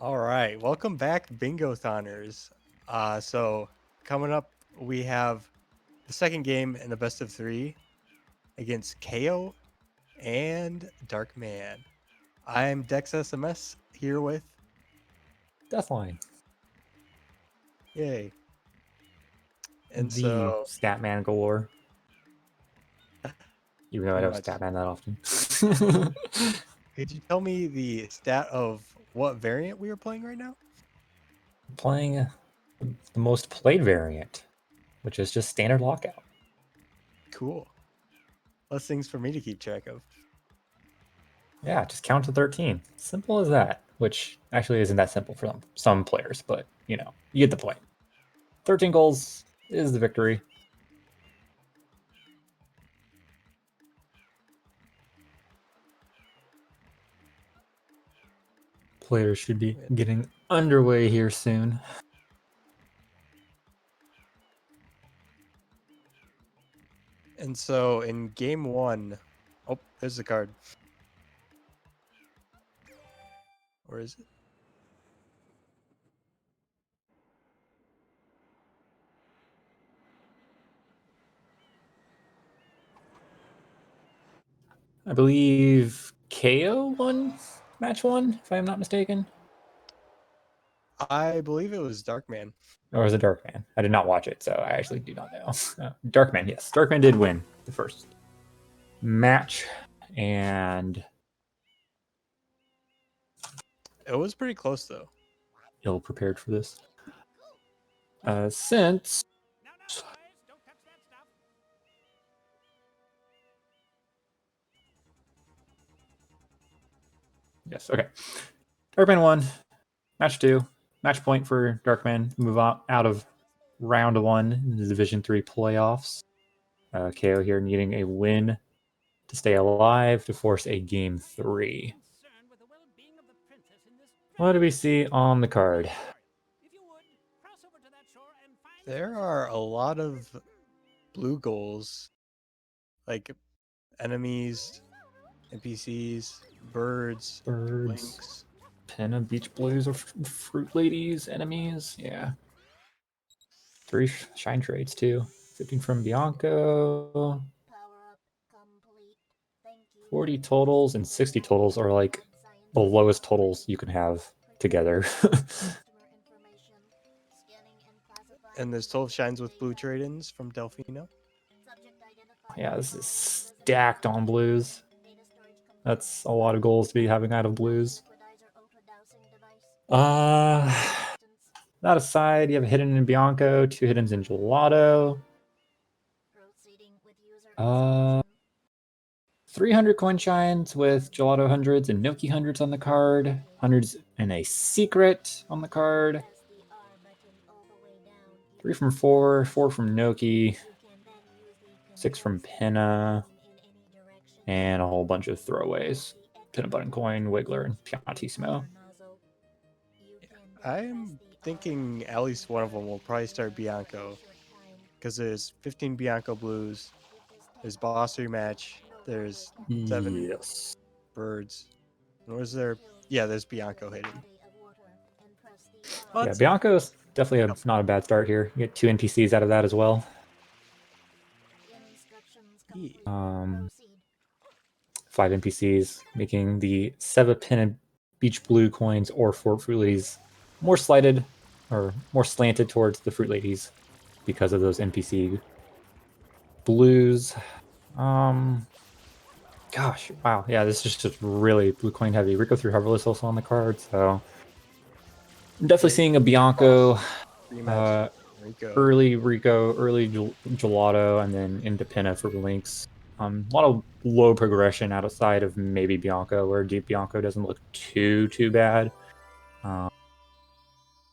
All right, welcome back, Bingo Thoners. So coming up, we have the second game in the best of three against KO and DarkMan. I'm Dex SMS here with Deathline, yay, and the so Statman galore. Even though I pretty don't much. Statman that often. Could you tell me the stat of what variant we are playing right now? Playing the most played variant, which is just standard lockout. Cool. Less things for me to keep track of. Yeah, just count to 13. Simple as that, which actually isn't that simple for some players, but you get the point. 13 goals is the victory. Players should be getting underway here soon. And so in game one, oh, there's the card. Where is it? I believe KO won match one, if I am not mistaken. I believe it was Darkman. Or was it Darkman? I did not watch it, so I actually do not know. Darkman, yes. Darkman did win the first match, and It was pretty close though. ill prepared for this. Since yes, okay. Darkman won. Match two. Match point for Darkman. Move out of round one in the Division 3 playoffs. KO here needing a win to stay alive to force a game 3. What do we see on the card? There are a lot of blue goals, like enemies, NPCs, birds, lynx. Penna, Beach Blues, or Fruit Ladies, enemies. Yeah. 3 shine trades too. 15 from Bianco. 40 totals and 60 totals are like the lowest totals you can have together. And there's 12 shines with blue trade-ins from Delfino. Yeah, this is stacked on blues. That's a lot of goals to be having out of blues. That aside, you have a hidden in Bianco, 2 hiddens in Gelato. 300 coin shines with Gelato hundreds and Noki hundreds on the card. Hundreds and a secret on the card. 3 from 4, 4 from Noki, 6 from Pinna, and a whole bunch of throwaways. Pinna Button Coin, Wiggler, and Pianissimo. I'm thinking at least one of them will probably start Bianco, because there's 15 Bianco blues, there's boss rematch, there's 7 birds. And was there? Yeah, there's Bianco hidden. Yeah, Bianco's definitely not a bad start here. You get 2 NPCs out of that as well. Yeah. 5 NPCs, making the Seva Pinna Beach Blue coins or Fruit Ladies more slighted or more slanted towards the Fruit Ladies because of those NPC blues. Gosh, wow, yeah, this is just really blue coin heavy. Rico through Hoverless also on the card, so I'm definitely seeing a Bianco, early Rico, early Gelato, and then into Pinna for Lynx. A lot of low progression outside of maybe Bianco, where Deep Bianco doesn't look too bad.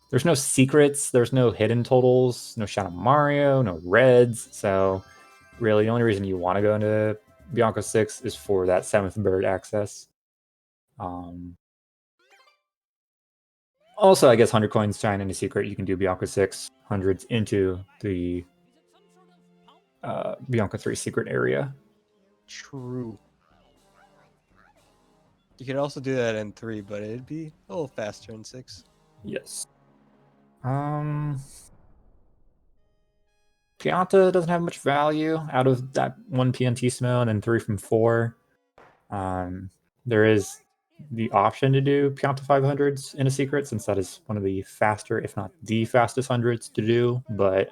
There's no secrets, there's no hidden totals, no Shadow Mario, no reds, so really the only reason you want to go into Bianco 6 is for that 7th bird access. Also, I guess 100 coins shine into secret, you can do Bianco 6 hundreds into the Bianco 3 secret area. True. You could also do that in 3, but it'd be a little faster in 6. Yes. Pianta doesn't have much value out of that 1 Piantissimo and then 3 from 4. There is the option to do Pianta 500s in a secret, since that is one of the faster, if not the fastest hundreds to do. But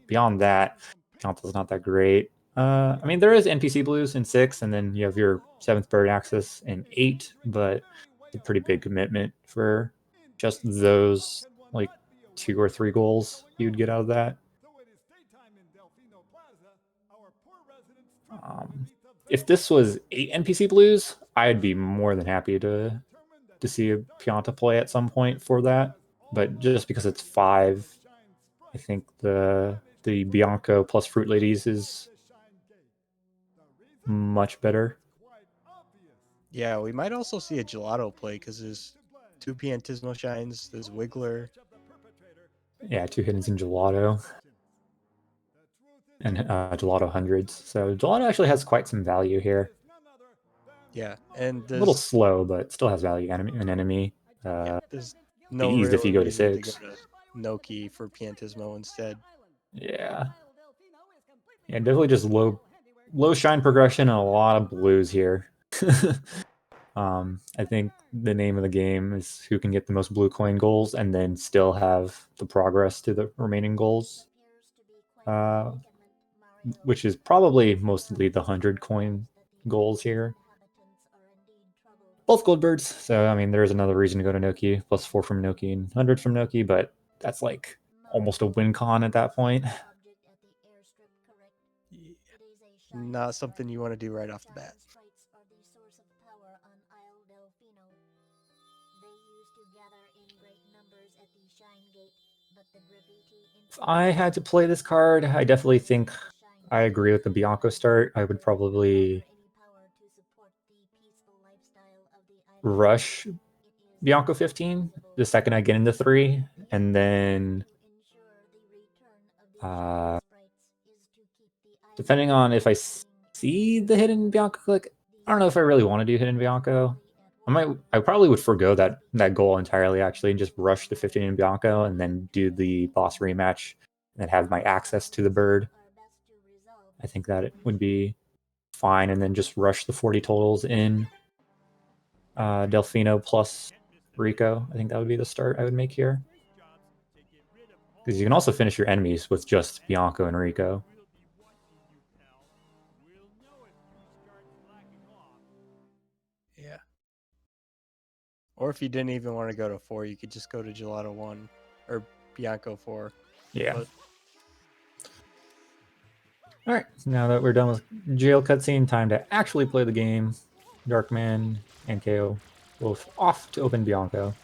beyond that, Pianta's not that great. I mean, there is NPC blues in 6, and then you have your 7th bird axis in 8, but it's a pretty big commitment for just those like 2 or 3 goals you'd get out of that. If this was 8 NPC blues, I'd be more than happy to see a Pianta play at some point for that. But just because it's 5, I think the Bianco plus Fruit Ladies is much better. Yeah, we might also see a Gelato play because there's 2 Piantismo Shines, there's Wiggler. Yeah, 2 hiddens in Gelato. And Gelato hundreds. So Gelato actually has quite some value here. Yeah, and A little there's slow, but still has value an enemy. there's Be no eased if real you go to reason to go 6. to Noki for Piantismo instead. Yeah. Yeah, definitely just low shine progression and a lot of blues here. I think the name of the game is who can get the most blue coin goals and then still have the progress to the remaining goals, which is probably mostly the 100 coin goals here. Both gold birds, so I mean, there's another reason to go to Noki, plus 4 from Noki and 100 from Noki, but that's like almost a win con at that point. Not something you want to do right off the bat. If I had to play this card, I definitely think I agree with the Bianco start. I would probably rush Bianco 15 the second I get into 3, and then depending on if I see the hidden Bianco click, I don't know if I really want to do hidden Bianco. I probably would forgo that goal entirely actually and just rush the 15 in Bianco and then do the boss rematch and then have my access to the bird. I think that it would be fine, and then just rush the 40 totals in Delfino plus Rico. I think that would be the start I would make here. Because you can also finish your enemies with just Bianco and Rico. Yeah. Or if you didn't even want to go to 4, you could just go to Gelato 1 or Bianco 4. Yeah. But... All right, now that we're done with jail cutscene, time to actually play the game. Darkman and KO both off to open Bianco.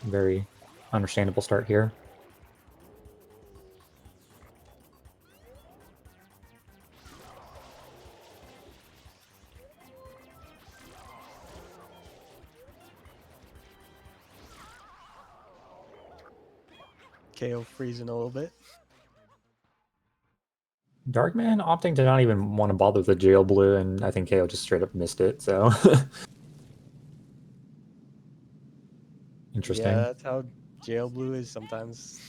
Very understandable start here. KO freezing a little bit. Darkman opting to not even want to bother the jail blue, and I think KO just straight up missed it, so... Interesting. Yeah, that's how jail blue is sometimes.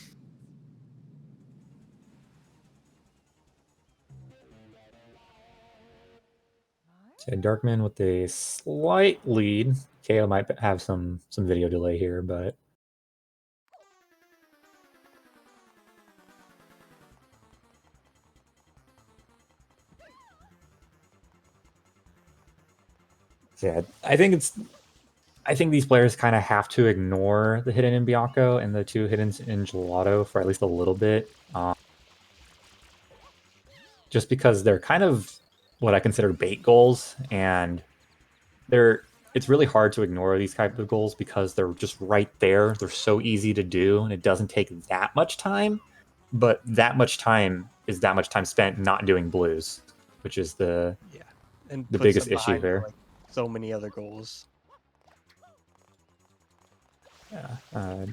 So Darkman with a slight lead. KO might have some video delay here, but... Yeah, I think these players kind of have to ignore the hidden in Bianco and the 2 hiddens in Gelato for at least a little bit. Just because they're kind of what I consider bait goals, and it's really hard to ignore these type of goals because they're just right there. They're so easy to do, and it doesn't take that much time, but that much time is that much time spent not doing blues, which is the biggest issue here. Like so many other goals. Yeah,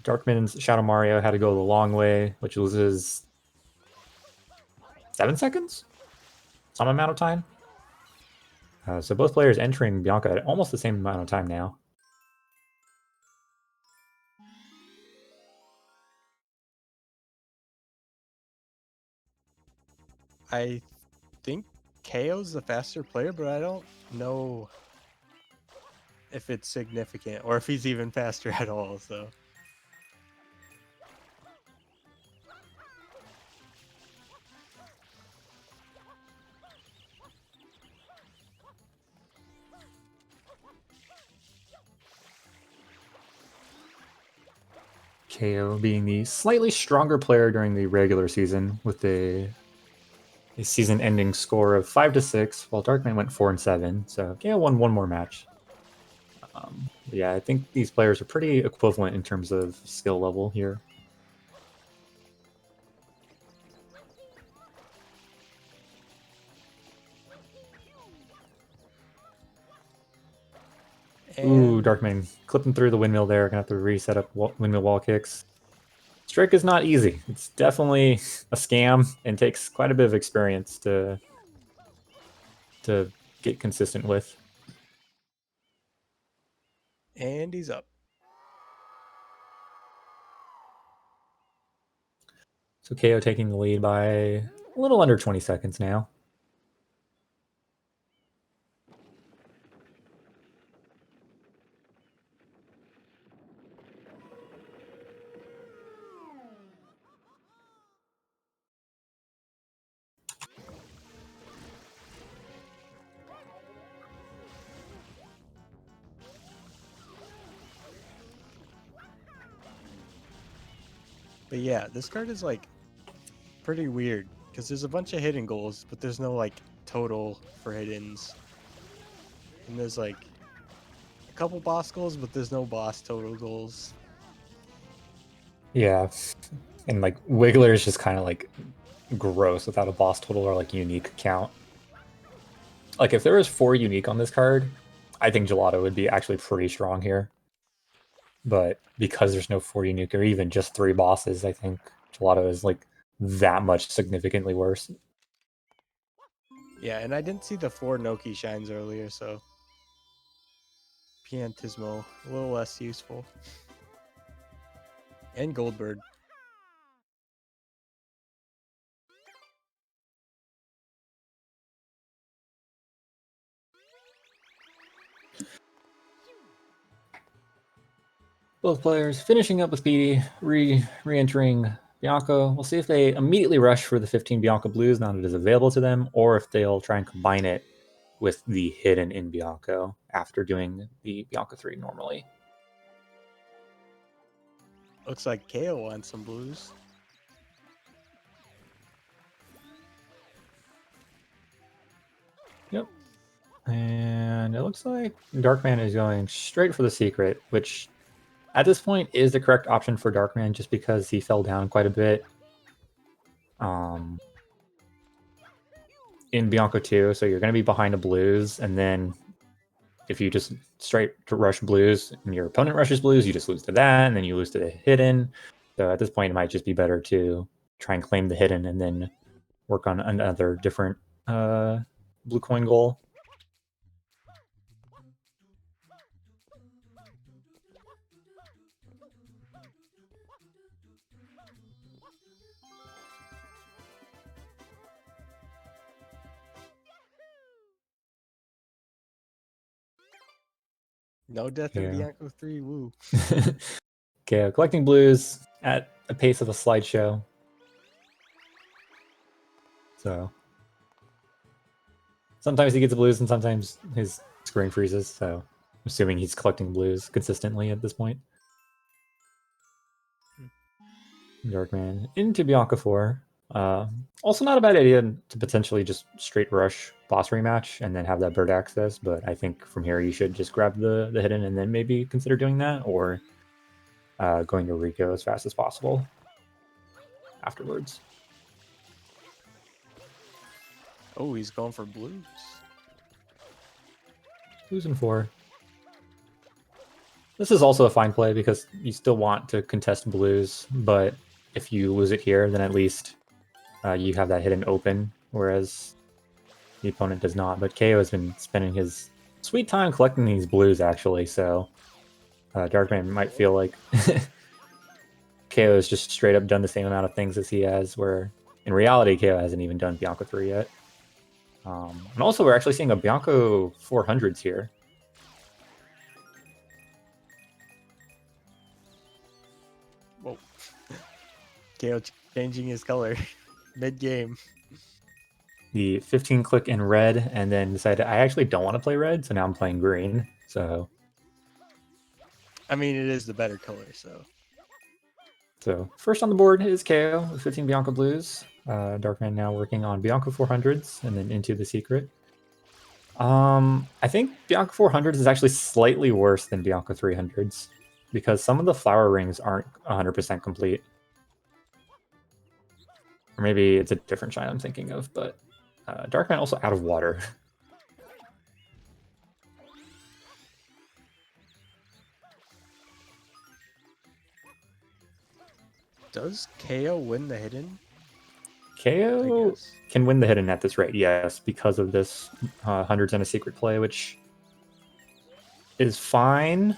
Darkman's Shadow Mario had to go the long way, which loses 7 seconds? Some amount of time? So both players entering Bianca at almost the same amount of time now. I think KO's the faster player, but I don't know if it's significant or if he's even faster at all. So KO being the slightly stronger player during the regular season with a season-ending score of 5-6, while DarkMan went 4-7. So KO won one more match. Yeah, I think these players are pretty equivalent in terms of skill level here. Ooh, and Darkman clipping through the windmill there. Gonna have to reset up windmill wall kicks. Strike is not easy. It's definitely a scam and takes quite a bit of experience to get consistent with. he's up. So KO taking the lead by a little under 20 seconds now. But yeah, this card is like pretty weird because there's a bunch of hidden goals, but there's no like total for hiddens. And there's like a couple boss goals, but there's no boss total goals. Yeah, and like Wiggler is just kind of like gross without a boss total or like unique count. Like if there was 4 unique on this card, I think Gelato would be actually pretty strong here. But because there's no 4 unique or even just 3 bosses, I think Gelato is like that much significantly worse. Yeah, and I didn't see the 4 Noki shines earlier, so Piantismo a little less useful. And Goldbird. Both players finishing up with Speedy, re-entering Bianco. We'll see if they immediately rush for the 15 Bianco Blues now that it is available to them, or if they'll try and combine it with the hidden in Bianco after doing the Bianco 3 normally. Looks like KO wants some blues. Yep. And it looks like Darkman is going straight for the secret, which at this point is the correct option for Darkman just because he fell down quite a bit in Bianco 2. So you're going to be behind a blues, and then if you just straight to rush blues and your opponent rushes blues, you just lose to that, and then you lose to the hidden. So at this point, it might just be better to try and claim the hidden and then work on another different blue coin goal. No death in Yeah. Bianco 3, woo. Okay, collecting blues at a pace of a slideshow. So sometimes he gets blues and sometimes his screen freezes. So I'm assuming he's collecting blues consistently at this point. Darkman into Bianca 4. Also not a bad idea to potentially just straight rush boss rematch and then have that bird access, but I think from here you should just grab the hidden and then maybe consider doing that, or going to Rico as fast as possible afterwards. Oh, he's going for blues. Blues and 4. This is also a fine play because you still want to contest blues, but if you lose it here, then at least you have that hidden open, whereas the opponent does not. But KO has been spending his sweet time collecting these blues, actually, so DarkMan might feel like KO has just straight up done the same amount of things as he has, where in reality, KO hasn't even done Bianco 3 yet. And also, we're actually seeing a Bianco 400s here. Whoa. KO changing his color mid-game. The 15 click in red, and then decided I actually don't want to play red, so now I'm playing green. So I mean, it is the better color, so. So first on the board is KO with 15 Bianco Blues. DarkMan now working on Bianco 400s and then into the secret. I think Bianco 400s is actually slightly worse than Bianco 300s because some of the flower rings aren't 100% complete. Or maybe it's a different shine I'm thinking of, but DarkMan also out of water. Does KO win the hidden? KO can win the hidden at this rate, yes, because of this hundreds and a secret play, which is fine,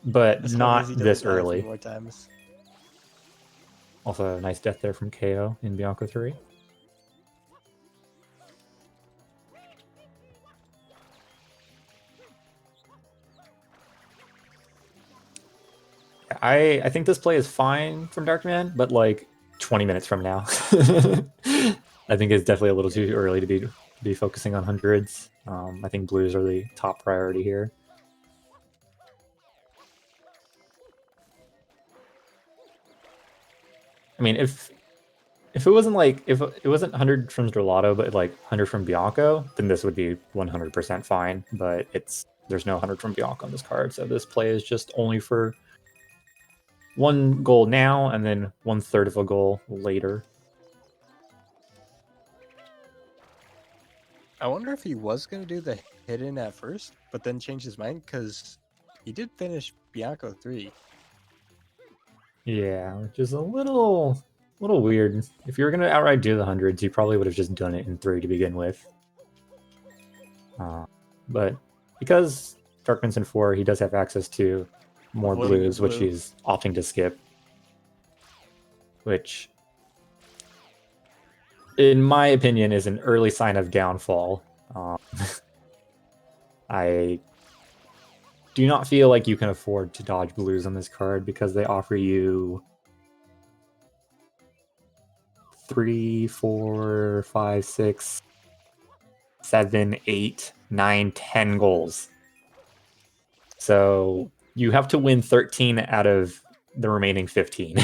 but As long as not he this doesn't die a few early. more times. Also, a nice death there from KO in Bianco 3. I think this play is fine from Darkman, but like 20 minutes from now. I think it's definitely a little too early to be focusing on hundreds. I think blues are the top priority here. I mean, if it wasn't like if it wasn't 100 from Gelato, but like 100 from Bianco, then this would be 100% fine. But there's no 100 from Bianco on this card, so this play is just only for one goal now and then 1/3 of a goal later. I wonder if he was going to do the hidden at first, but then changed his mind because he did finish Bianco 3. Yeah, which is a little weird. If you were gonna outright do the hundreds, you probably would have just done it in 3 to begin with. But because Darkman's in 4, he does have access to more Avoiding a blues, which blue. he's opting to skip. Which, in my opinion, is an early sign of downfall. I do not feel like you can afford to dodge blues on this card because they offer you 3, 4, 5, 6, 7, 8, 9, 10 goals. So you have to win 13 out of the remaining 15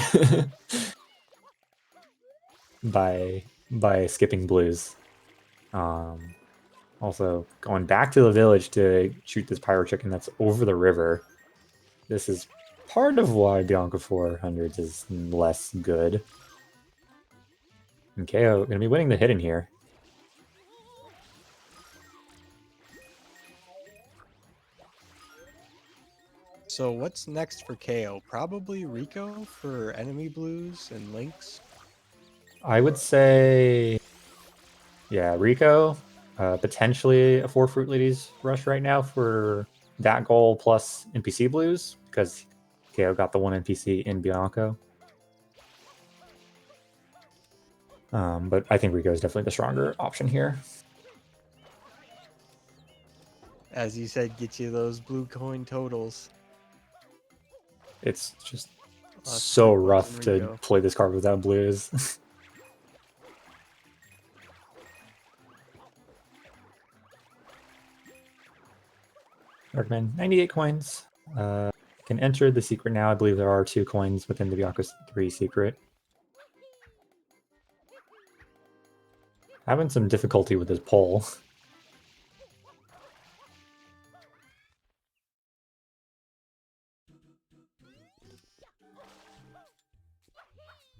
by skipping blues. Also, going back to the village to shoot this pyro chicken that's over the river. This is part of why Bianca 400s is less good. And KO going to be winning the hidden here. So what's next for KO? Probably Rico for enemy blues and links. I would say, yeah, Rico, potentially a 4 Fruit Ladies rush right now for that goal plus NPC blues because KO got the one NPC in Bianco. But I think Rico is definitely the stronger option here. As you said, get you those blue coin totals. It's just Lots so of big bucks rough in to Rico. play this card without blues. Darkman, 98 coins. Can enter the secret now. I believe there are 2 coins within the Bianco 3 secret. Having some difficulty with this poll.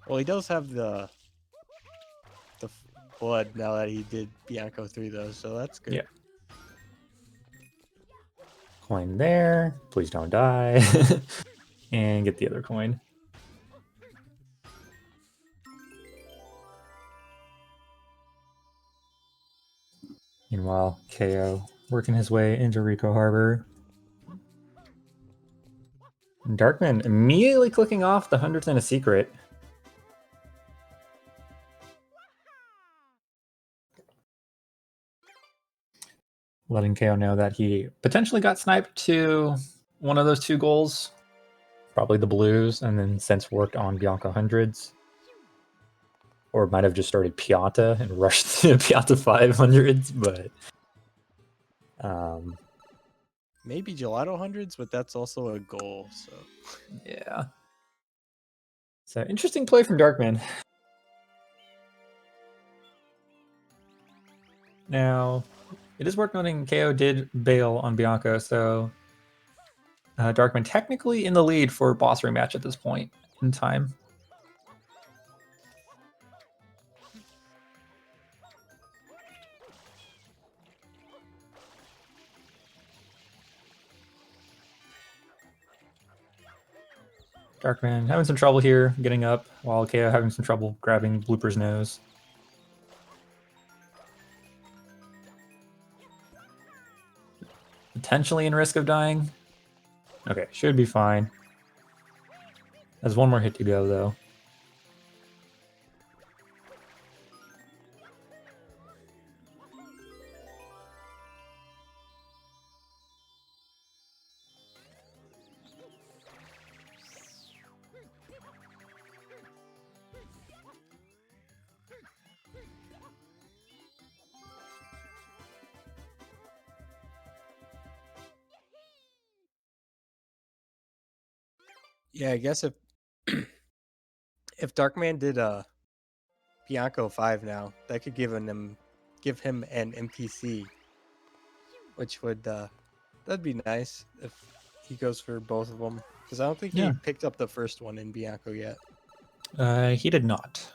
Well, he does have the blood now that he did Bianco 3 though, so that's good. Yeah. Coin there. Please don't die. And get the other coin. Meanwhile, KO working his way into Rico Harbor. And Darkman immediately clicking off the 100th and a secret. Letting KO know that he potentially got sniped to one of those two goals. Probably the blues, and then since worked on Bianca hundreds. Or might have just started Pianta and rushed to Pianta 500s, but maybe Gelato hundreds, but that's also a goal. So yeah. So interesting play from Darkman. Now, it is worth noting KO did bail on Bianca, so Darkman technically in the lead for boss rematch at this point in time. Darkman having some trouble here getting up, while KO having some trouble grabbing Blooper's nose. Potentially in risk of dying. Okay, should be fine. Has one more hit to go, though. yeah, I guess if Darkman did Bianco 5 now, that could give him an NPC, which would that'd be nice if he goes for both of them, because I don't think he Yeah. picked up the first one in Bianco yet. He did not.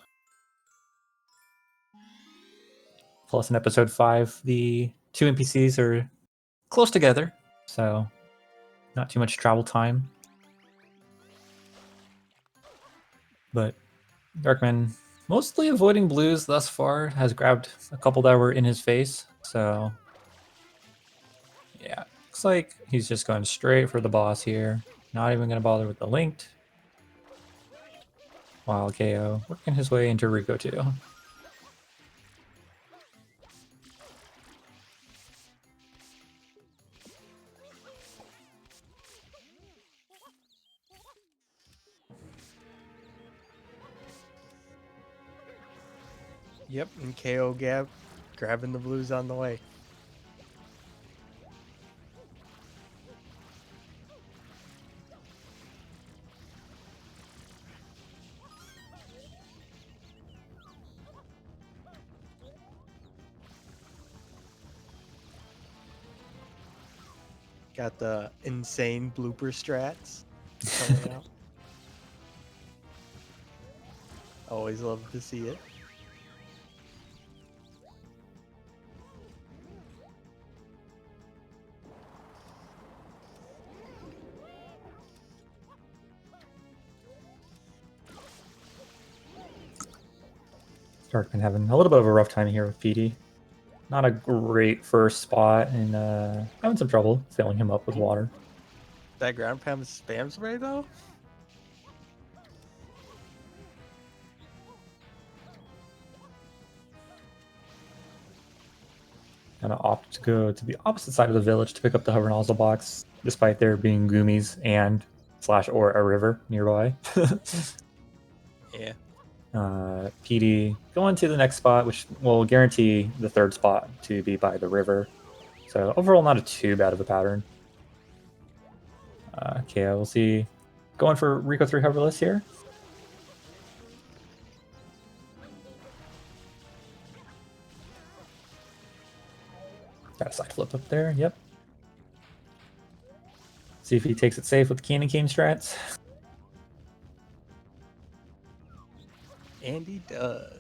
Plus, in episode 5, the two NPCs are close together, so not too much travel time. But Darkman, mostly avoiding blues thus far, has grabbed a couple that were in his face, so yeah, looks like he's just going straight for the boss here. Not even going to bother with the linked. While KO working his way into Rico too. Yep, and KO grabbing the blues on the way. Got the insane blooper strats coming out. Always love to see it. Darkman having a little bit of a rough time here with PD. Not a great first spot, and having some trouble filling him up with water. That ground pound spam spray though? Gonna opt to go to the opposite side of the village to pick up the hover nozzle box, despite there being goomies and / or a river nearby. Yeah. PD going to the next spot, which will guarantee the third spot to be by the river. So overall, not a too bad of a pattern. KO, we'll see. Going for Rico 3 hoverless here. Got a side flip up there, yep. See if he takes it safe with Candy Cane strats. And he does.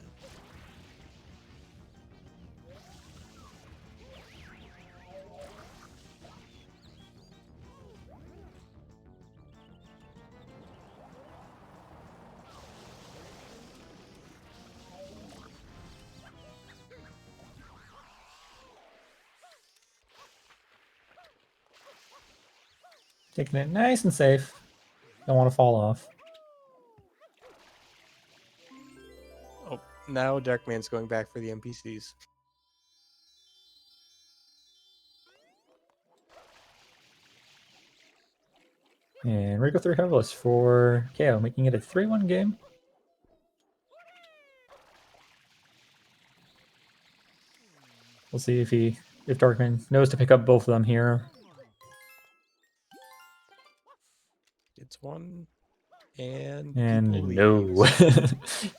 Taking it nice and safe. Don't want to fall off. Oh, now Darkman's going back for the NPCs. And Rico 3 Herbalist for KO, making it a 3-1 game. We'll see if Darkman knows to pick up both of them here. It's one, and people And no. leaves.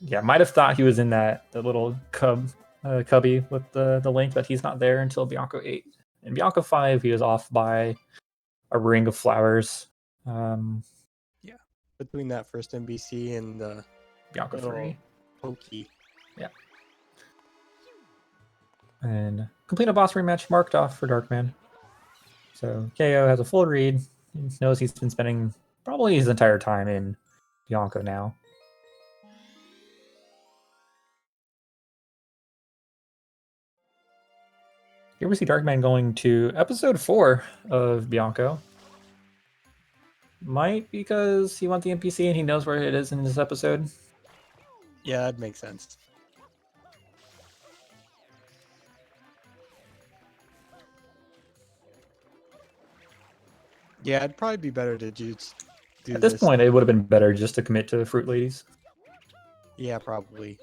Yeah, might have thought he was in the little cubby with the link, but he's not there until Bianco 8. In Bianco 5, he was off by a ring of flowers. Yeah, between that first NPC and the Bianco little 3. pokey. Yeah. And complete a boss rematch marked off for Darkman. So KO has a full read. He knows he's been spending probably his entire time in Bianco now. Here we see Darkman going to episode 4 of Bianco. Might because he wants the NPC and he knows where it is in this episode. Yeah, that makes sense. Yeah, it'd probably be better to just do At this this. point, it would have been better just to commit to Fruit Ladies. Yeah, probably.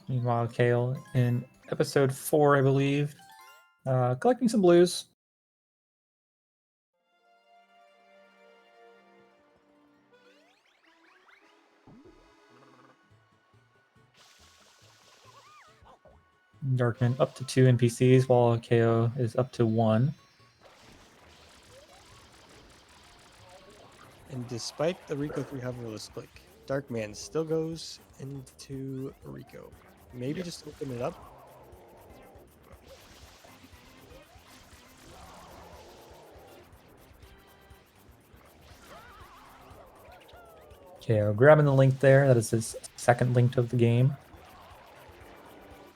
Meanwhile, Kale in episode 4, I believe, collecting some blues. Darkman up to 2 NPCs while KO is up to 1. And despite the Rico 3 hoverless click, Darkman still goes into Rico. Maybe just open it up. KO grabbing the link there. That is his second link of the game.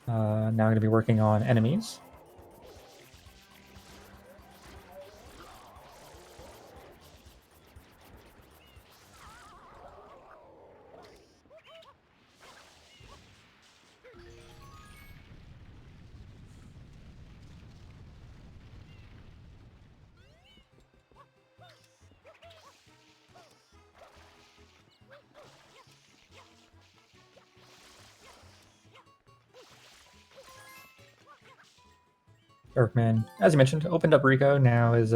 Now I'm going to be working on enemies. Darkman, as you mentioned, opened up Rico. Now is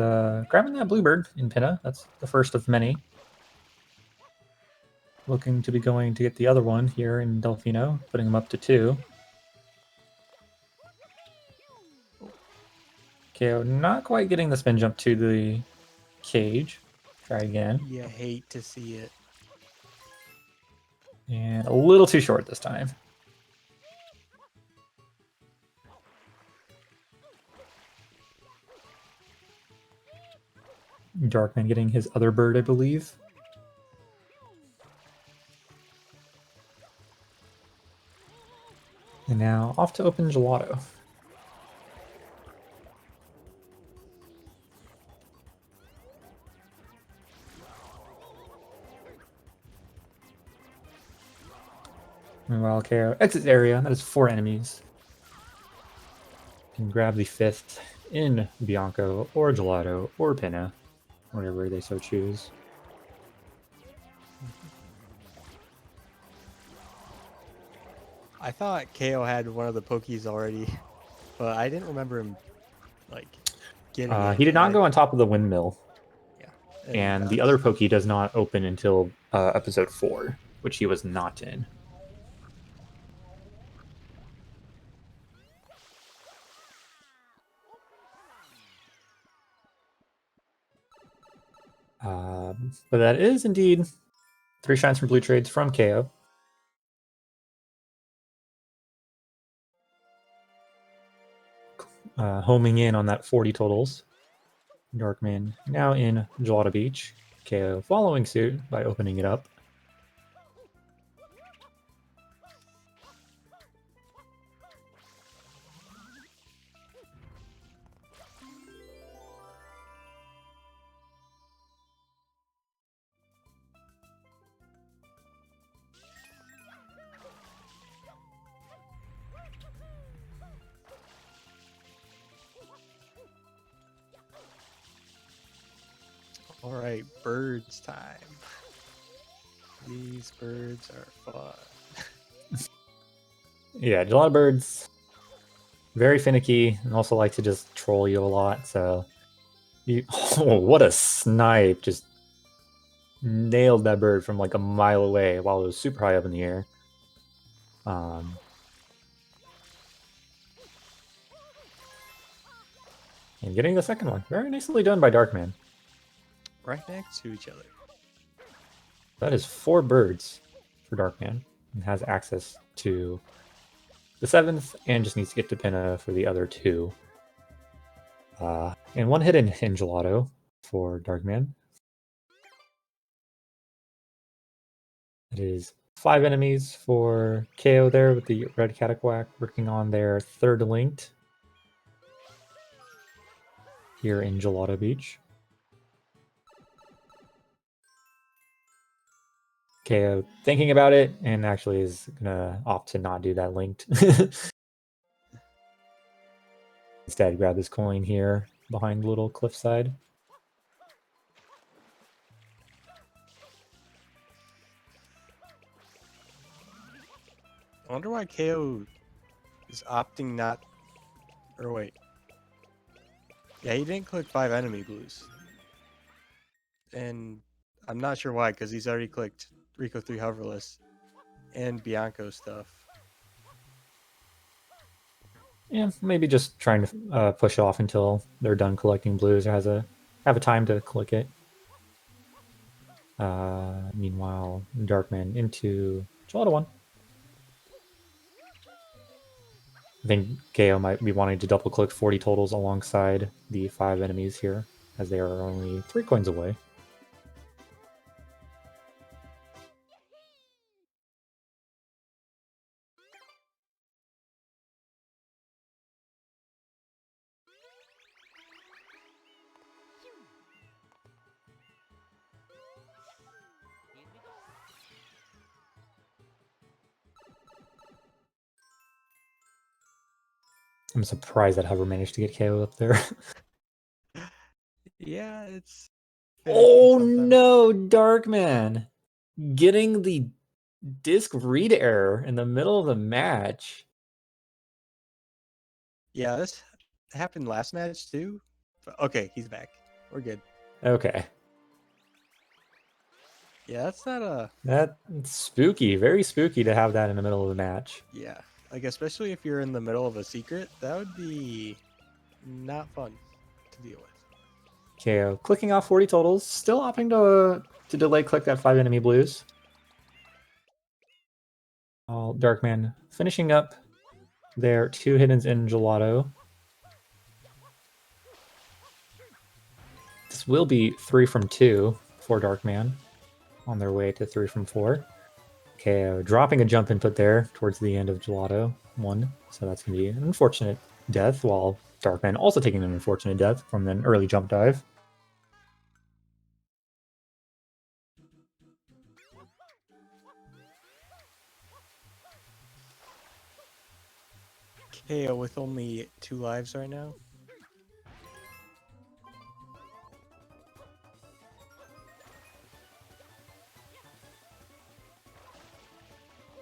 grabbing that bluebird in Pinna. That's the first of many. Looking to be going to get the other one here in Delfino, putting him up to 2. KO not quite getting the spin jump to the cage. Try again. You hate to see it. And a little too short this time. Darkman getting his other bird, I believe. And now off to open Gelato. Meanwhile, KO exits area. That is 4 enemies. Can grab the 5th in Bianco or Gelato or Pinna, whatever they so choose. I thought KO had one of the pokies already, but I didn't remember him like getting it. He did not go on top of the windmill. Yeah, And the other Pokey does not open until episode 4, which he was not in. But that is indeed 3 shines from blue trades from KO. homing in on that 40 totals. DarkMan now in Gelato Beach. KO following suit by opening it up. All right, birds time. These birds are fun. Yeah, Gelato Birds, very finicky and also like to just troll you a lot. So, oh, what a snipe! Just nailed that bird from like a mile away while it was super high up in the air. And getting the second one. Very nicely done by DarkMan. Right next to each other. That is 4 birds for DarkMan. And has access to the 7th and just needs to get to Pinna for the other 2. And 1 hidden in Gelato for DarkMan. It is 5 enemies for KO there with the red Cataquack working on their 3rd linked here in Gelato Beach. KO thinking about it and actually is gonna opt to not do that linked. Instead, grab this coin here behind the little cliffside. I wonder why KO is opting not. Or wait. Yeah, he didn't click 5 enemy blues. And I'm not sure why, because he's already clicked Rico 3 hoverless and Bianco stuff. Yeah, maybe just trying to push off until they're done collecting blues or have a time to click it. Meanwhile, Darkman into Gelato 1. I think KO might be wanting to double click 40 totals alongside the 5 enemies here, as they are only 3 coins away. I'm surprised that Hover managed to get KO up there. Yeah, it's. Oh no, Darkman! Getting the disc read error in the middle of the match. Yeah, this happened last match too. But okay, he's back. We're good. Okay. Yeah, that's not a. That's spooky. Very spooky to have that in the middle of the match. Yeah, like especially if you're in the middle of a secret, that would be not fun to deal with. KO clicking off 40 totals, still opting to delay click that 5 enemy blues. All Darkman finishing up their 2 hiddens in Gelato. This will be 3 from 2 for Darkman on their way to 3 from 4. KO dropping a jump input there towards the end of Gelato 1. So that's going to be an unfortunate death, while Darkman also taking an unfortunate death from an early jump dive. KO with only 2 lives right now.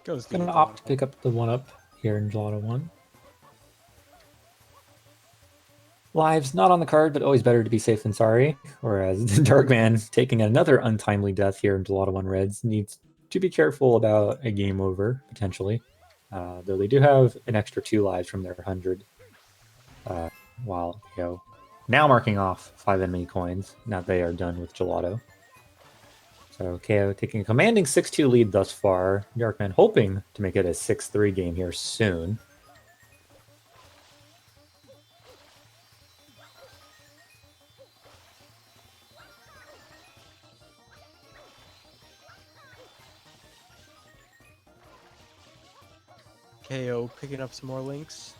Goes Going to opt to pick up the 1-up here in Gelato 1. Lives not on the card, but always better to be safe than sorry. Whereas Darkman taking another untimely death here in Gelato 1 Reds needs to be careful about a game over, potentially. Though they do have an extra 2 lives from their 100. While, now marking off 5 enemy coins, now they are done with Gelato. So KO taking a commanding 6-2 lead thus far. Darkman hoping to make it a 6-3 game here soon. KO picking up some more links.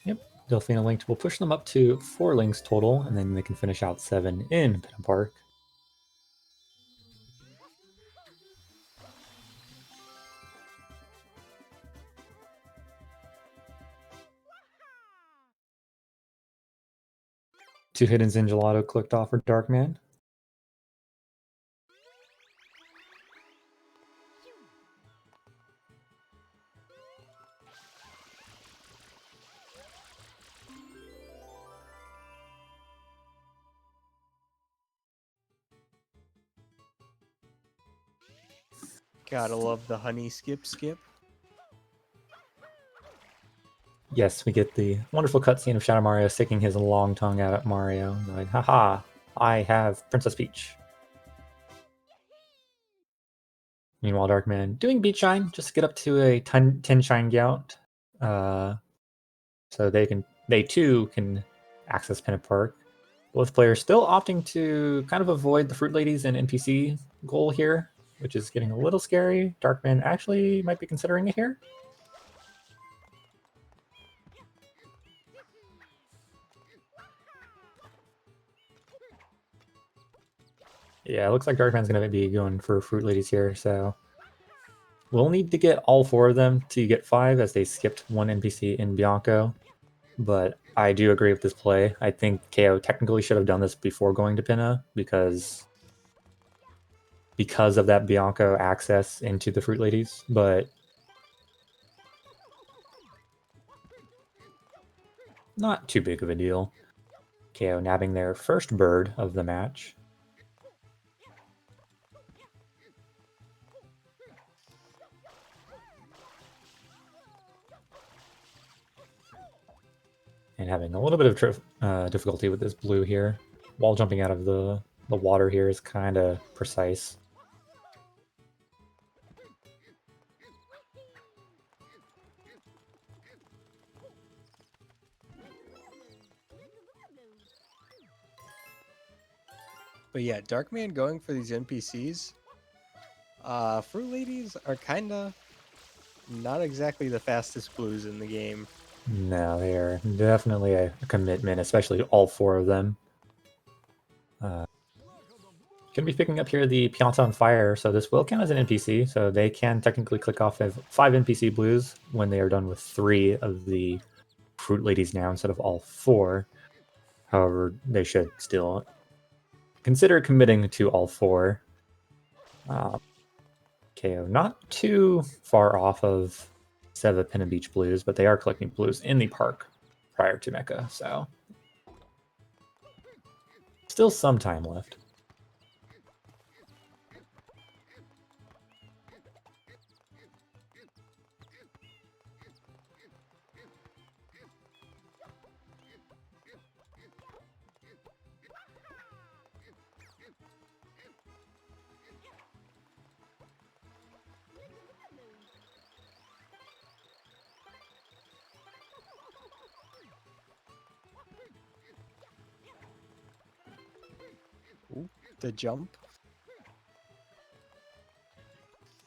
Yep. Delphina Linked will push them up to 4 links total, and then they can finish out 7 in Pinna Park. Two Hidden Gelato clicked off for DarkMan. Gotta love the honey skip. Yes, we get the wonderful cutscene of Shadow Mario sticking his long tongue out at Mario. Like, haha, I have Princess Peach. Meanwhile, Darkman doing Beat Shine, just to get up to a 10 Shine Gout. So they too can access Pinna Park. Both players still opting to kind of avoid the Fruit Ladies and NPC goal here, which is getting a little scary. Darkman actually might be considering it here. Yeah, it looks like Darkman's going to be going for Fruit Ladies here, so we'll need to get all 4 of them to get 5 as they skipped 1 NPC in Bianco. But I do agree with this play. I think KO technically should have done this before going to Pinna because of that Bianco access into the Fruit Ladies, but not too big of a deal. KO nabbing their first bird of the match. And having a little bit of difficulty with this blue here. Wall jumping out of the water here is kind of precise. But yeah, Darkman going for these NPCs. Fruit Ladies are kind of not exactly the fastest blues in the game. No, they are definitely a commitment, especially all 4 of them. Going to be picking up here the Pianta on Fire, so this will count as an NPC, so they can technically click off of 5 NPC blues when they are done with 3 of the Fruit Ladies now instead of all 4. However, they should still consider committing to all 4. KO not too far off of Seva Pinna Beach blues, but they are collecting blues in the park prior to Mecca, so still some time left. Ooh, the jump.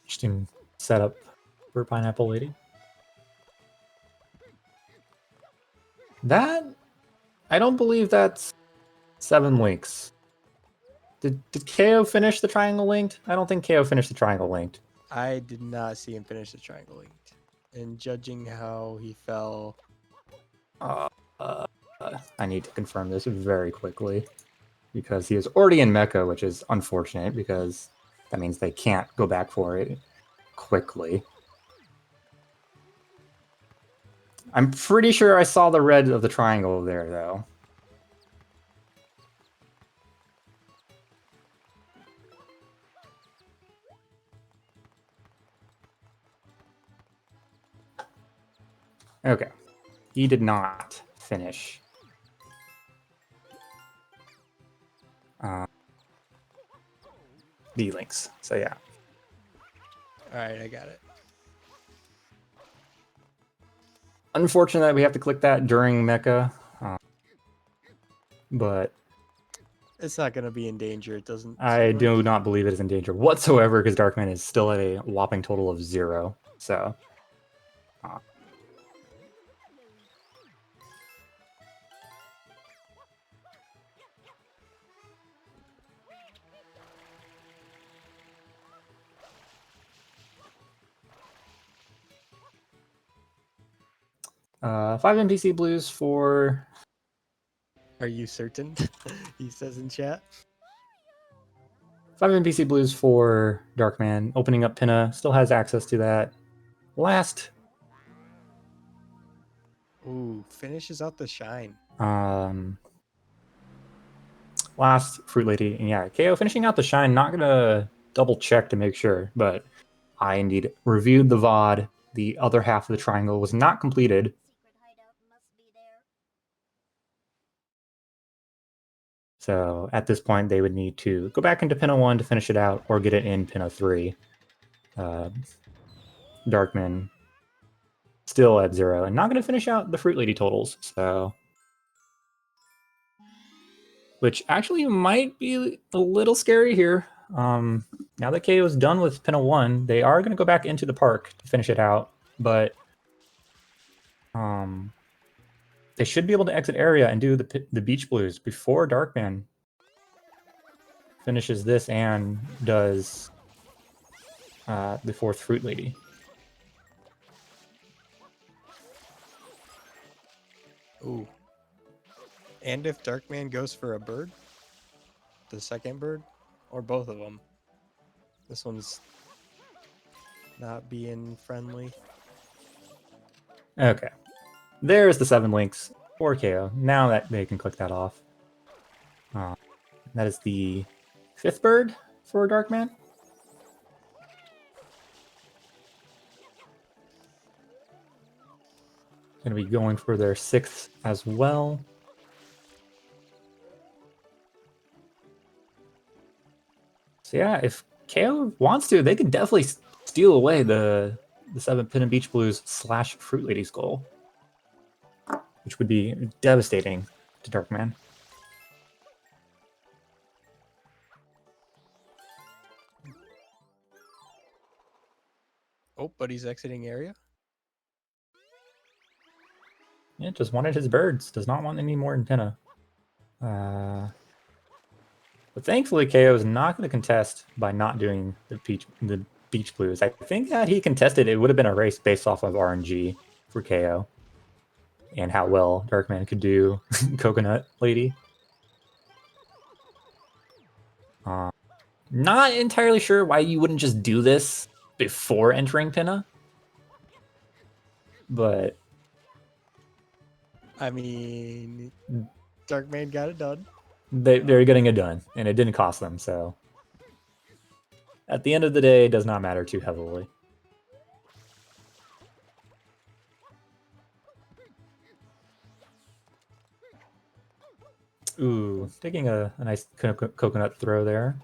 Interesting setup for Pineapple Lady. That, I don't believe that's 7 links. Did KO finish the triangle linked? I don't think KO finished the triangle linked. I did not see him finish the triangle linked. And judging how he fell, I need to confirm this very quickly because he is already in Mecca, which is unfortunate because that means they can't go back for it quickly. I'm pretty sure I saw the red of the triangle there, though. Okay. He did not finish. The links. So yeah. all right, I got it. Unfortunate that we have to click that during Mecca. But It's not going to be in danger. It doesn't. I do not believe it is in danger whatsoever because Darkman is still at a whopping total of 0. So 5 NPC blues for... Are you certain? He says in chat. 5 NPC blues for Darkman. Opening up Pinna. Still has access to that. Last... Ooh, finishes out the shine. Last Fruit Lady. And yeah, KO finishing out the shine. Not going to double check to make sure, but I indeed reviewed the VOD. The other half of the triangle was not completed. So at this point, they would need to go back into Pinna 1 to finish it out, or get it in Pinna 3. Darkman still at 0, and not going to finish out the Fruit Lady totals. So, which actually might be a little scary here. Now that KO is done with Pinna 1, they are going to go back into the park to finish it out, but they should be able to exit area and do the Beach Blues before Darkman finishes this and does the 4th Fruit Lady. Ooh. And if Darkman goes for a bird, the second bird, or both of them, this one's not being friendly. Okay. There's the 7 links for KO. Now that they can click that off. That is the 5th bird for Darkman. Going to be going for their 6th as well. So yeah, if KO wants to, they could definitely steal away the 7 Pin and Beach Blues / Fruit Lady's goal, which would be devastating to Darkman. Oh, but he's exiting area. Yeah, just wanted his birds. Does not want any more antenna. But thankfully, KO is not going to contest by not doing the Beach Blues. I think that he contested, it would have been a race based off of RNG for KO and how well Darkman could do Coconut Lady. Not entirely sure why you wouldn't just do this before entering Pinna, but I mean, Darkman got it done. they're getting it done, and it didn't cost them, so at the end of the day, it does not matter too heavily. Ooh, taking a nice coconut throw there.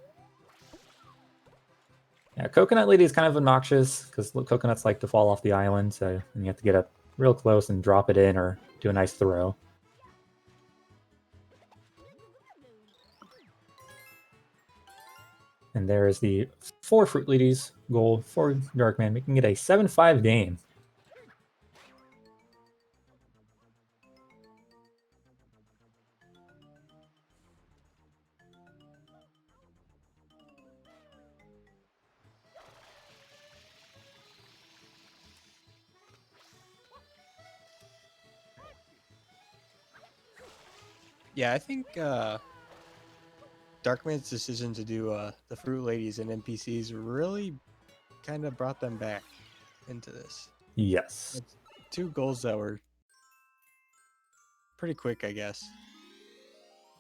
Yeah, Coconut Lady is kind of obnoxious because coconuts like to fall off the island, so you have to get up real close and drop it in or do a nice throw. And there is the 4 Fruit Ladies goal for Darkman, making it a 7-5 game. Yeah, I think Darkman's decision to do the Fruit Ladies and NPCs really kind of brought them back into this. Yes. It's 2 goals that were pretty quick, I guess.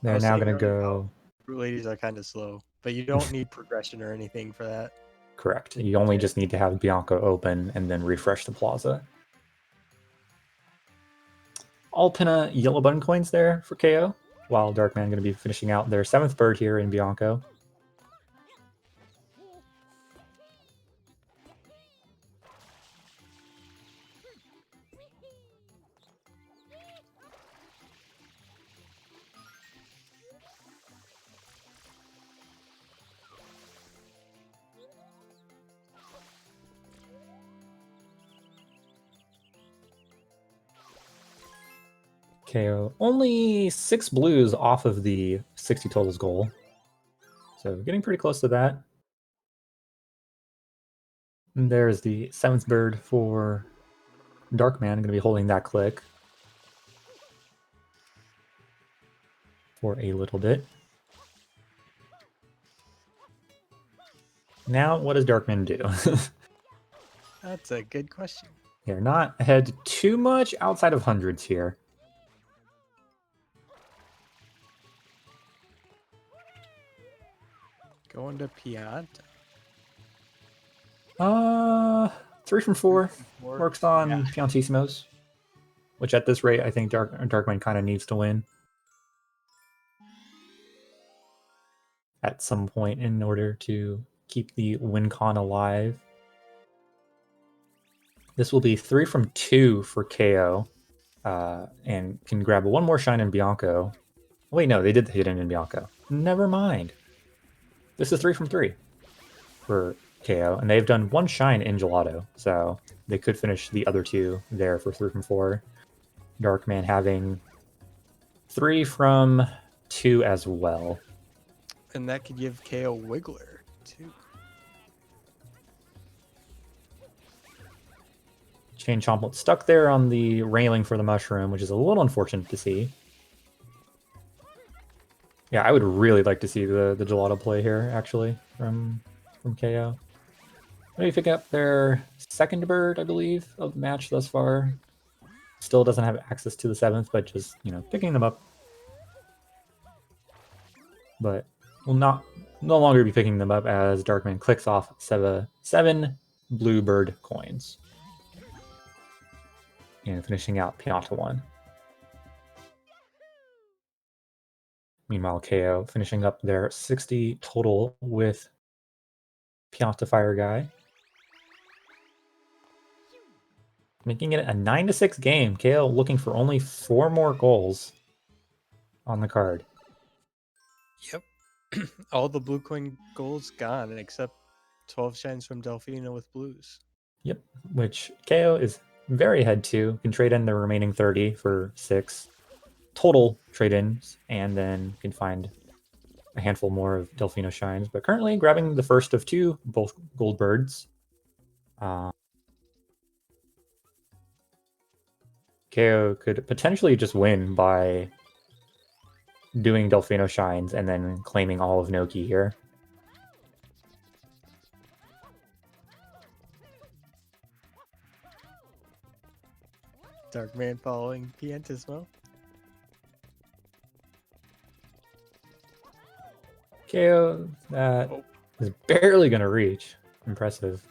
They're now going to go... Fruit Ladies are kind of slow, but you don't need progression or anything for that. Correct. You only just need to have Bianca open and then refresh the plaza. All Pinna yellow button coins there for KO, while Darkman going to be finishing out their 7th bird here in Bianco. KO only 6 blues off of the 60 totals goal. So getting pretty close to that. And there's the 7th bird for DarkMan going to be holding that click for a little bit. Now, what does DarkMan do? That's a good question. They're not ahead too much outside of hundreds here. Going to Pianta. 3 from 4 Or works on Piantissimos, which at this rate I think Darkman kind of needs to win at some point in order to keep the win con alive. This will be 3 from 2 for KO, and can grab one more shine in Bianco. Wait, no, they did the hidden in Bianco. Never mind. This is 3 from 3 for KO, and they've done one shine in Gelato, so they could finish the other two there for 3 from 4. Darkman having 3 from 2 as well. And that could give KO Wiggler, too. Chain Chomp stuck there on the railing for the mushroom, which is a little unfortunate to see. Yeah, I would really like to see the Gelato play here, actually, from KO. Maybe pick up their second bird, I believe, of the match thus far. Still doesn't have access to the 7th, but just, picking them up. But will no longer be picking them up as Darkman clicks off 7 blue bird coins. And finishing out Pianta 1. Meanwhile, KO finishing up their 60 total with Pianta Fire Guy. Making it a 9-6 game. KO looking for only 4 more goals on the card. Yep. All the blue coin goals gone, except 12 shines from Delfino with blues. Yep, which KO is very ahead to. Can trade in the remaining 30 for 6 total trade-ins, and then can find a handful more of Delfino shines. But currently grabbing the first of 2, both gold birds. KO could potentially just win by doing Delfino shines and then claiming all of Noki here. Darkman following Piantismo. KO that is barely going to reach. Impressive.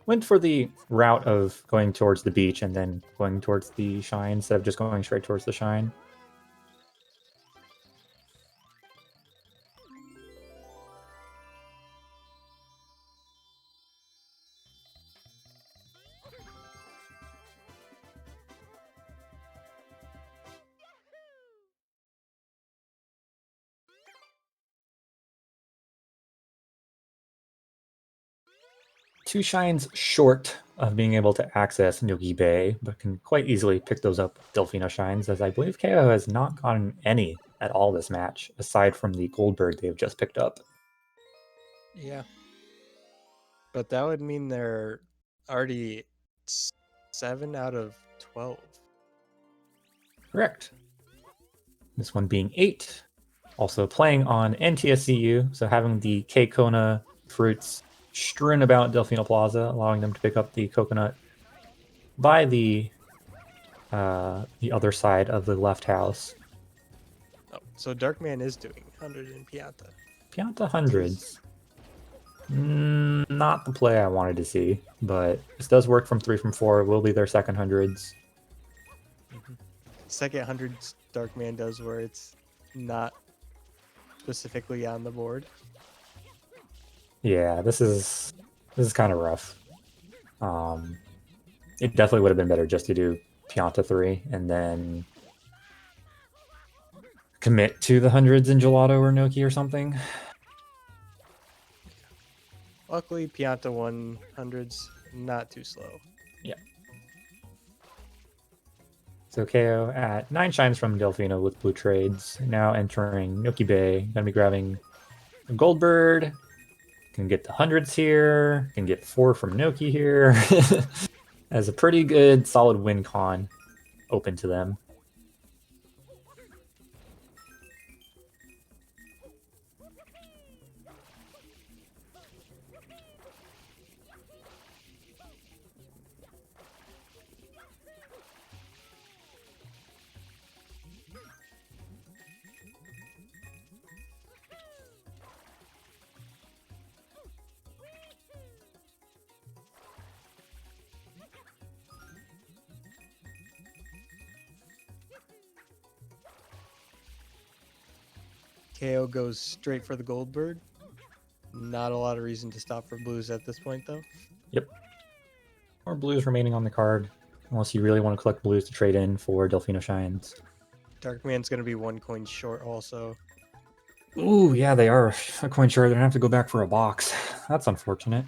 Went for the route of going towards the beach and then going towards the shine instead of just going straight towards the shine. Two shines short of being able to access Nogi Bay, but can quite easily pick those up with Delfino shines, as I believe KO has not gotten any at all this match, aside from the gold bird they've just picked up. Yeah. But that would mean they're already 7 out of 12. Correct. This one being 8. Also playing on NTSCU, so having the K-Kona fruits strewn about Delfino Plaza, allowing them to pick up the coconut by the other side of the left house. Oh, so Darkman is doing 100 in Pianta. Pianta hundreds. Not the play I wanted to see, but this does work from 3 from 4. Will be their second hundreds. Second hundreds Darkman does where it's not specifically on the board. Yeah, this is kind of rough. It definitely would have been better just to do Pianta 3 and then commit to the hundreds in Gelato or Noki or something. Luckily, Pianta 100s not too slow. Yeah. So KO at 9 shines from Delfino with blue trades. Now entering Noki Bay. Gonna be grabbing a gold bird. Can get the hundreds here. Can get 4 from Noki here. Has a pretty good, solid win con open to them. KO goes straight for the gold bird. Not a lot of reason to stop for blues at this point, though. Yep. More blues remaining on the card, unless you really want to collect blues to trade in for Delfino Shines. DarkMan's going to be 1 coin short also. Ooh, yeah, they are a coin short. They're going to have to go back for a box. That's unfortunate.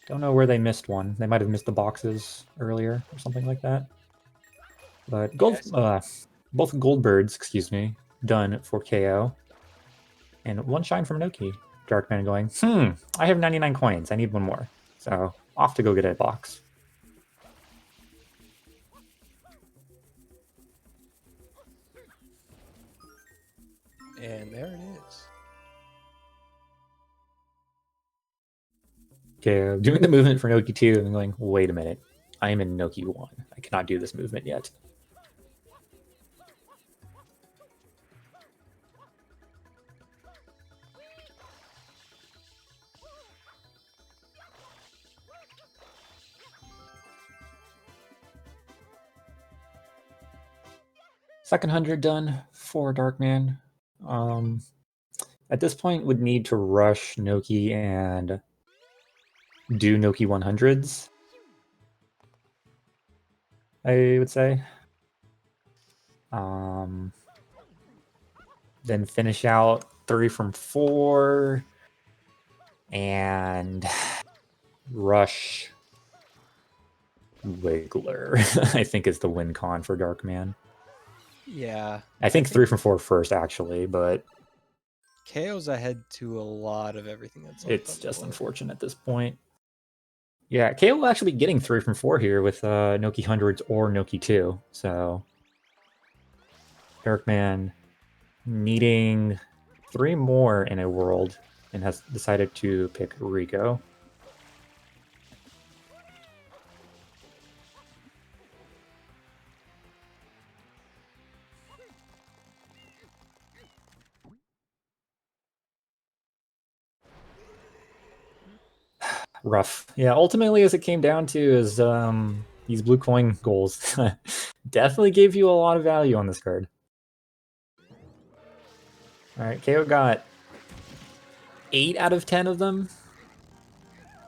Don't know where they missed one. They might have missed the boxes earlier or something like that. But both gold birds, excuse me, done for KO. And 1 shine from Noki. Darkman going, I have 99 coins. I need 1 more. So off to go get a box. And there it is. Okay, doing the movement for Noki 2 and going, wait a minute. I am in Noki 1. I cannot do this movement yet. Second 100 done for Darkman. At this point, would need to rush Noki and do Noki 100s. I would say. Then finish out 3 from 4 and rush Wiggler. I think is the win con for Darkman. Yeah. I think 3 from 4 first, actually, but KO's ahead to a lot of everything that's left it's on the just board. unfortunate at this point. Yeah, KO will actually be getting 3 from 4 here with Noki 100s or Noki 2. So Darkman needing 3 more in a world and has decided to pick Rico. Rough. Yeah, ultimately, as it came down to, is these blue coin goals definitely gave you a lot of value on this card. All right, KO got 8 out of 10 of them.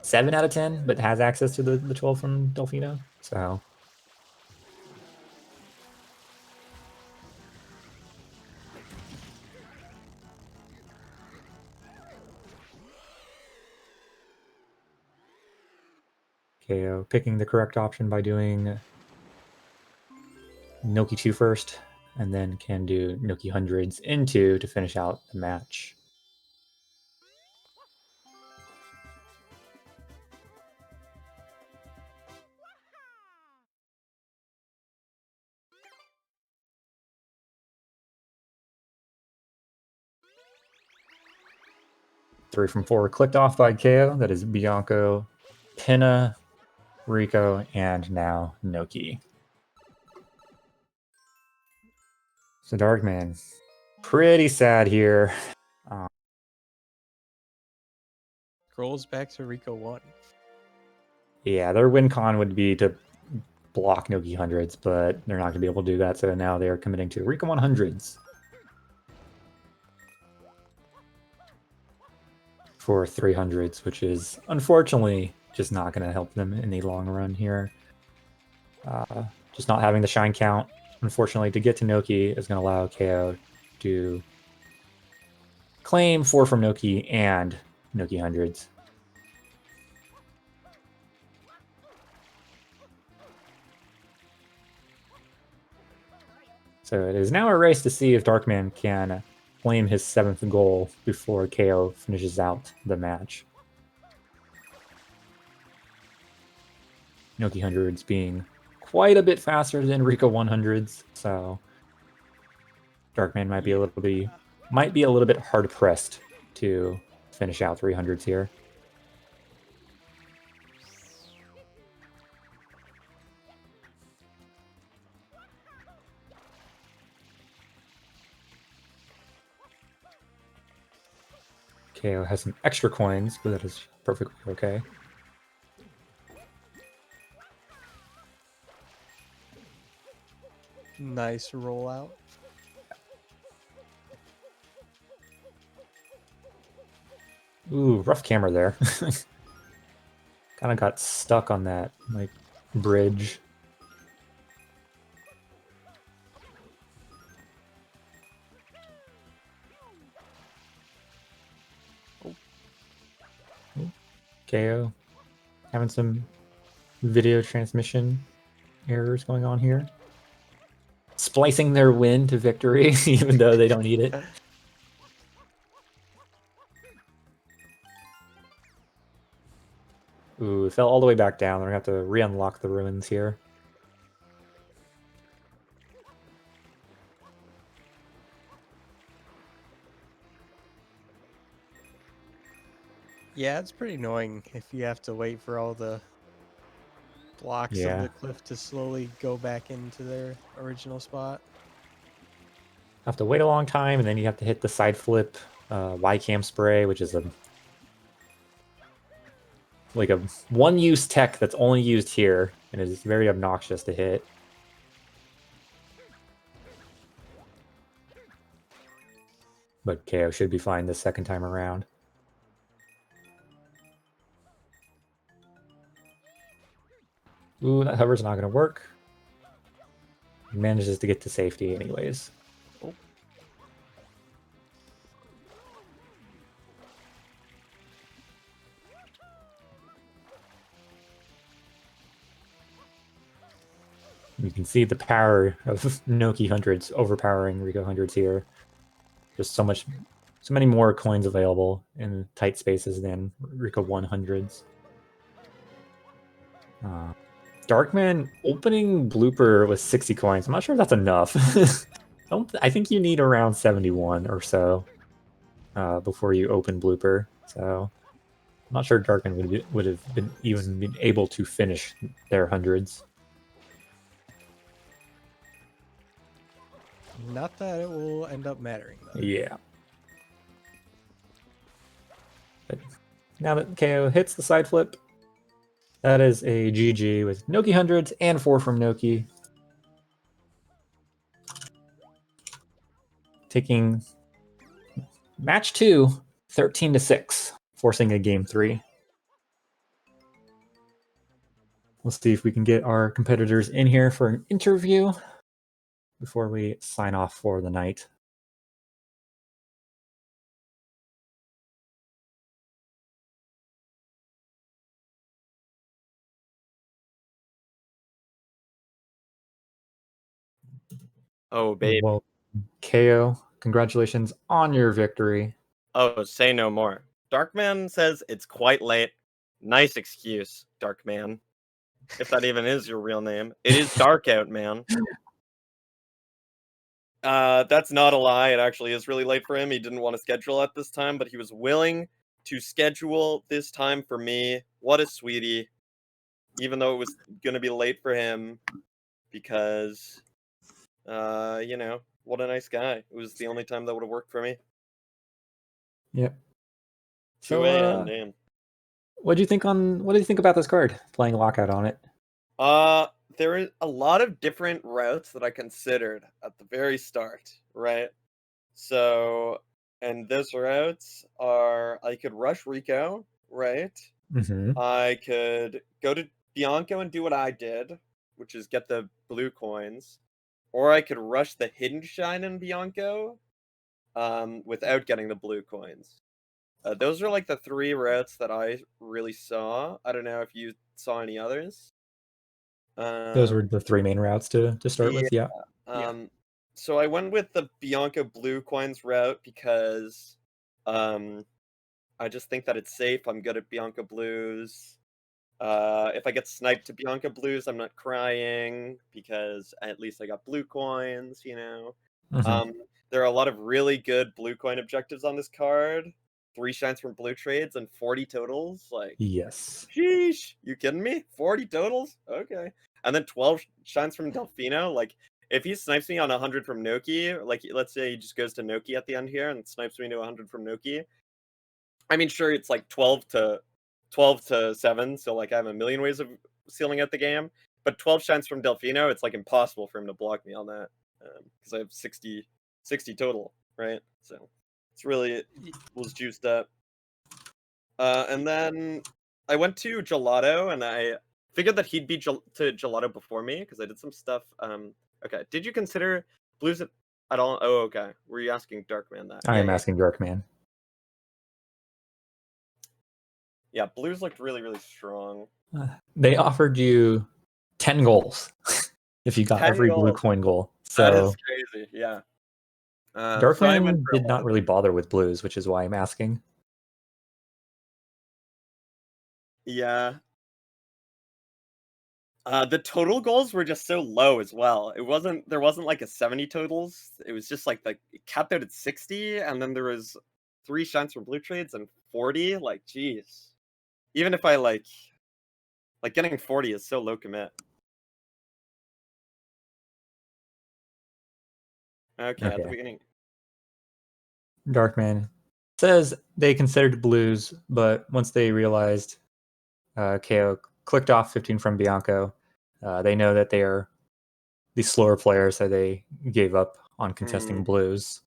7 out of 10, but has access to the 12 from Delfino. So KO picking the correct option by doing Noki 2 first, and then can do Noki 100s into to finish out the match. Three from 4 clicked off by KO. That is Bianco, Pinna, Rico, and now Noki. So Darkman, pretty sad here. Scrolls back to Rico 1. Yeah, their win con would be to block Noki 100s, but they're not going to be able to do that. So now they're committing to Rico 100s for 300s, which is unfortunately just not going to help them in the long run here. Just not having the shine count, unfortunately, to get to Noki is going to allow KO to claim 4 from Noki and Noki 100s. So it is now a race to see if Darkman can claim his 7th goal before KO finishes out the match. Noki 100s being quite a bit faster than Rico 100s, so Darkman might be Yeah. a little bit hard pressed to finish out 300s here. KO has some extra coins, but that is perfectly okay. Nice rollout. Ooh, rough camera there. Kind of got stuck on that like bridge. Oh. KO having some video transmission errors going on here. Splicing their win to victory, even though they don't need it. Ooh, it fell all the way back down. We're gonna have to re-unlock the ruins here. Yeah, it's pretty annoying if you have to wait for all the blocks of Yeah. the cliff to slowly go back into their original spot. Have to wait a long time, and then you have to hit the side flip Y-cam spray, which is a one-use tech that's only used here, and it is very obnoxious to hit. But KO should be fine the second time around. Ooh, that hover's not going to work. He manages to get to safety anyways. Oh. You can see the power of Noki hundreds overpowering Rico hundreds here. Just so many more coins available in tight spaces than Rico 100s. Darkman opening blooper with 60 coins. I'm not sure if that's enough. I think you need around 71 or so before you open blooper. So I'm not sure Darkman would have been even been able to finish their hundreds. Not that it will end up mattering, though. Yeah. But now that KO hits the side flip, that is a GG with Noki hundreds and 4 from Noki. Taking match 2, 13-6, forcing a game 3. Let's see if we can get our competitors in here for an interview before we sign off for the night. Oh, baby. Well, KO, congratulations on your victory. Oh, say no more. Darkman says it's quite late. Nice excuse, Darkman. If that even is your real name. It is dark out, man. That's not a lie. It actually is really late for him. He didn't want to schedule at this time, but he was willing to schedule this time for me. What a sweetie. Even though it was going to be late for him because, what a nice guy. It was the only time that would have worked for me. Yep. 2 a.m., damn. What do you think about this card? Playing lockout on it. There is a lot of different routes that I considered at the very start, right? So, and those routes are I could rush Rico, right? Mm-hmm. I could go to Bianco and do what I did, which is get the blue coins, or I could rush the hidden shine in Bianco, without getting the blue coins. Those are like the 3 routes that I really saw. I don't know if you saw any others. Those were the 3 main routes to start with. Yeah. So I went with the Bianco blue coins route because I just think that it's safe. I'm good at Bianco blues. If I get sniped to Bianca blues, I'm not crying because at least I got blue coins, you know. Mhm. There are a lot of really good blue coin objectives on this card. 3 shines from blue trades and 40 totals. Like, Yes. sheesh, you kidding me? 40 totals? Okay. And then 12 shines from Delfino. Like, if he snipes me on 100 from Noki, like, let's say he just goes to Noki at the end here and snipes me to 100 from Noki. I mean, sure, it's like 12 to 7, so like I have a million ways of sealing out the game. But 12 shines from Delfino, it's like impossible for him to block me on that because I have 60 total, right? So it's really it was juiced up. And then I went to Gelato, and I figured that he'd be to Gelato before me because I did some stuff. Okay, did you consider blues at all? Oh, okay. Were you asking Darkman that? I Yeah, am yeah, asking DarkMan. yeah. Blues looked really, really strong. They offered you 10 goals if you got 10 every blue goals. coin goal. That is So crazy. Yeah. So I went Darkman for a did lot not of. really bother with blues, which is why I'm asking. Yeah. The total goals were just so low as well. There wasn't like a 70 totals. It was just like it capped out at 60, and then there was 3 shines for blue trades and 40. Like, jeez. Even if I like getting 40 is so low commit. Okay, at the Okay. beginning. Darkman says they considered blues, but once they realized KO clicked off 15 from Bianco, they know that they are the slower players, so they gave up on contesting Mm, blues,